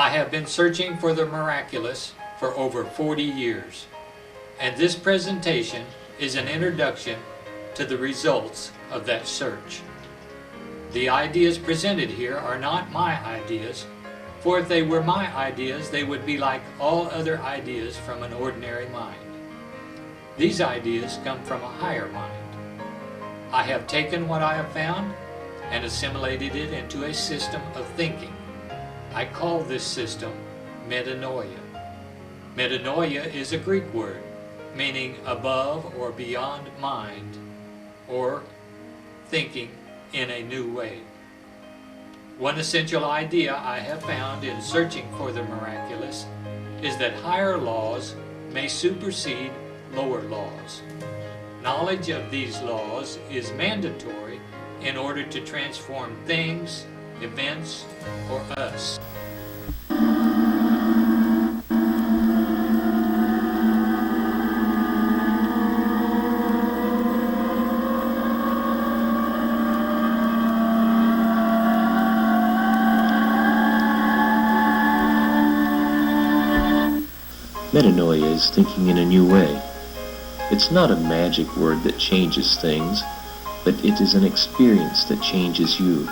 I have been searching for the miraculous for over 40 years, and this presentation is an introduction to the results of that search. The ideas presented here are not my ideas, for if they were my ideas, they would be like all other ideas from an ordinary mind. These ideas come from a higher mind. I have taken what I have found and assimilated it into a system of thinking. I call this system Metanoia. Metanoia is a Greek word meaning above or beyond mind, or thinking in a new way. One essential idea I have found in searching for the miraculous is that higher laws may supersede lower laws. Knowledge of these laws is mandatory in order to transform things, events, or us. Metanoia is thinking in a new way. It's not a magic word that changes things, but it is an experience that changes you.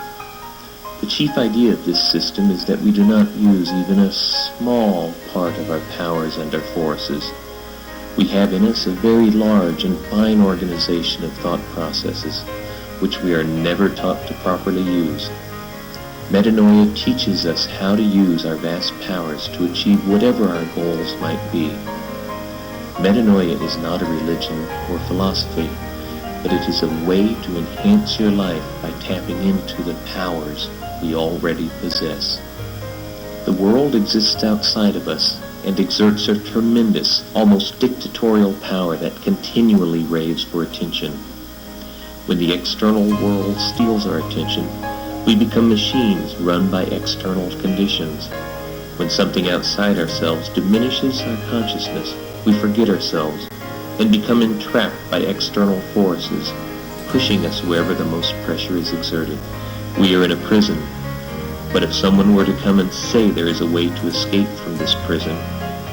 The chief idea of this system is that we do not use even a small part of our powers and our forces. We have in us a very large and fine organization of thought processes, which we are never taught to properly use. Metanoia teaches us how to use our vast powers to achieve whatever our goals might be. Metanoia is not a religion or philosophy, but it is a way to enhance your life by tapping into the powers we already possess. The world exists outside of us and exerts a tremendous, almost dictatorial power that continually raves for attention. When the external world steals our attention, we become machines run by external conditions. When something outside ourselves diminishes our consciousness, we forget ourselves and become entrapped by external forces, pushing us wherever the most pressure is exerted. We are in a prison, but if someone were to come and say there is a way to escape from this prison,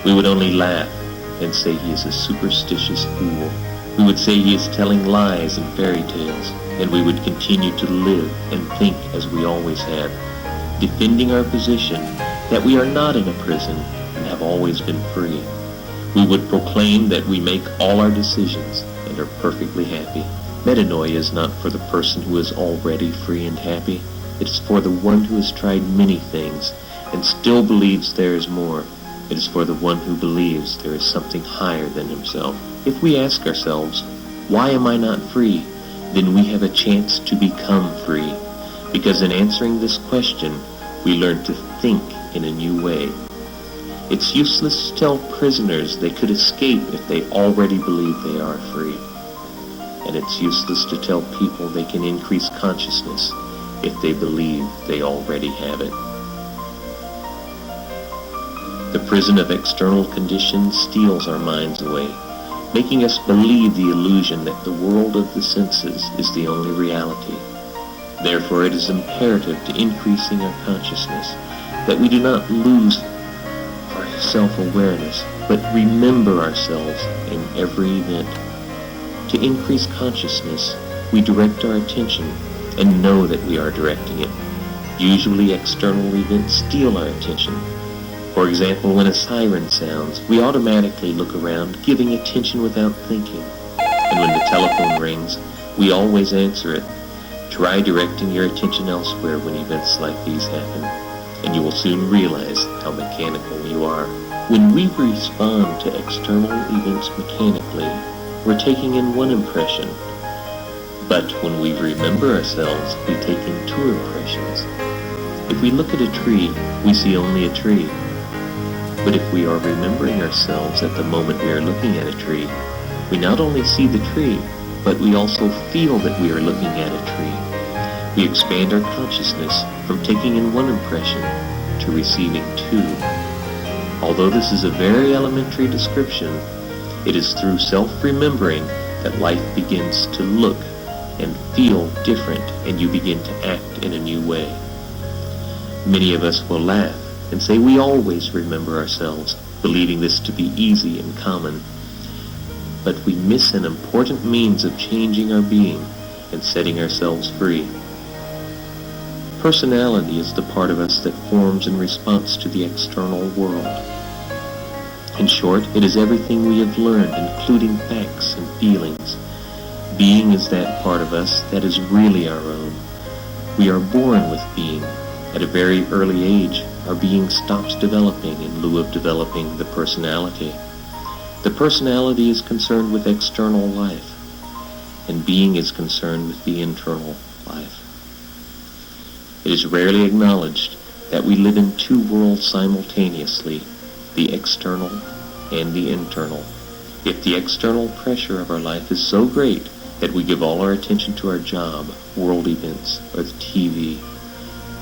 we would only laugh and say he is a superstitious fool. We would say he is telling lies and fairy tales, and we would continue to live and think as we always have, defending our position that we are not in a prison and have always been free. We would proclaim that we make all our decisions and are perfectly happy. Metanoia is not for the person who is already free and happy. It is for the one who has tried many things and still believes there is more. It is for the one who believes there is something higher than himself. If we ask ourselves, why am I not free? Then we have a chance to become free. Because in answering this question, we learn to think in a new way. It's useless to tell prisoners they could escape if they already believe they are free. And it's useless to tell people they can increase consciousness if they believe they already have it. The prison of external conditions steals our minds away, making us believe the illusion that the world of the senses is the only reality. Therefore, it is imperative to increasing our consciousness that we do not lose our self-awareness, but remember ourselves in every event. To increase consciousness, we direct our attention and know that we are directing it. Usually, external events steal our attention. For example, when a siren sounds, we automatically look around, giving attention without thinking. And when the telephone rings, we always answer it. Try directing your attention elsewhere when events like these happen, and you will soon realize how mechanical you are. When we respond to external events mechanically, we're taking in one impression. But when we remember ourselves, we take in two impressions. If we look at a tree, we see only a tree. But if we are remembering ourselves at the moment we are looking at a tree, we not only see the tree, but we also feel that we are looking at a tree. We expand our consciousness from taking in one impression to receiving two. Although this is a very elementary description, it is through self-remembering that life begins to look and feel different, and you begin to act in a new way. Many of us will laugh and say we always remember ourselves, believing this to be easy and common. But we miss an important means of changing our being and setting ourselves free. Personality is the part of us that forms in response to the external world. In short, it is everything we have learned, including facts and feelings. Being is that part of us that is really our own. We are born with being. At a very early age, our being stops developing in lieu of developing the personality. The personality is concerned with external life, and being is concerned with the internal life. It is rarely acknowledged that we live in two worlds simultaneously, the external and the internal. If the external pressure of our life is so great that we give all our attention to our job, world events, or the TV,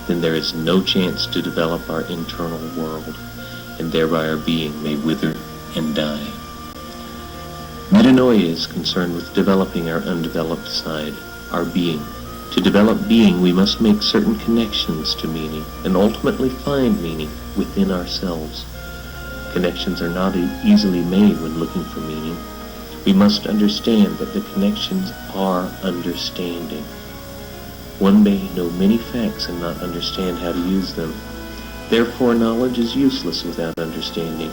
then there is no chance to develop our internal world, and thereby our being may wither and die. Metanoia is concerned with developing our undeveloped side, our being. To develop being, we must make certain connections to meaning, and ultimately find meaning within ourselves. Connections are not easily made when looking for meaning. We must understand that the connections are understanding. One may know many facts and not understand how to use them. Therefore, knowledge is useless without understanding.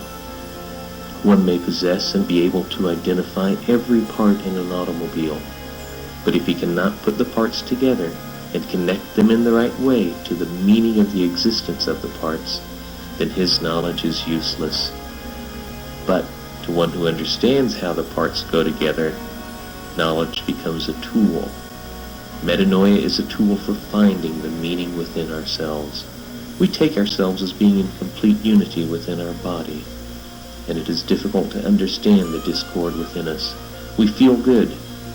One may possess and be able to identify every part in an automobile, but if he cannot put the parts together and connect them in the right way to the meaning of the existence of the parts, then his knowledge is useless. But to one who understands how the parts go together, knowledge becomes a tool. Metanoia is a tool for finding the meaning within ourselves. We take ourselves as being in complete unity within our body, and it is difficult to understand the discord within us. We feel good,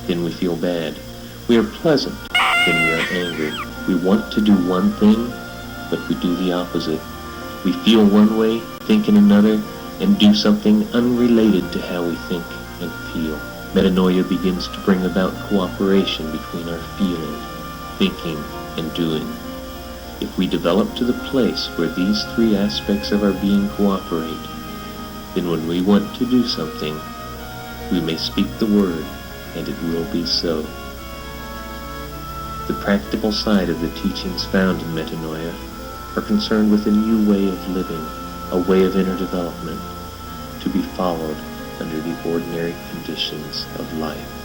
then we feel bad. We are pleasant, then we are angry. We want to do one thing, but we do the opposite. We feel one way, think in another, and do something unrelated to how we think and feel. Metanoia begins to bring about cooperation between our feeling, thinking, and doing. If we develop to the place where these three aspects of our being cooperate, then when we want to do something, we may speak the word, and it will be so. The practical side of the teachings found in Metanoia are concerned with a new way of living, a way of inner development, to be followed under the ordinary conditions of life.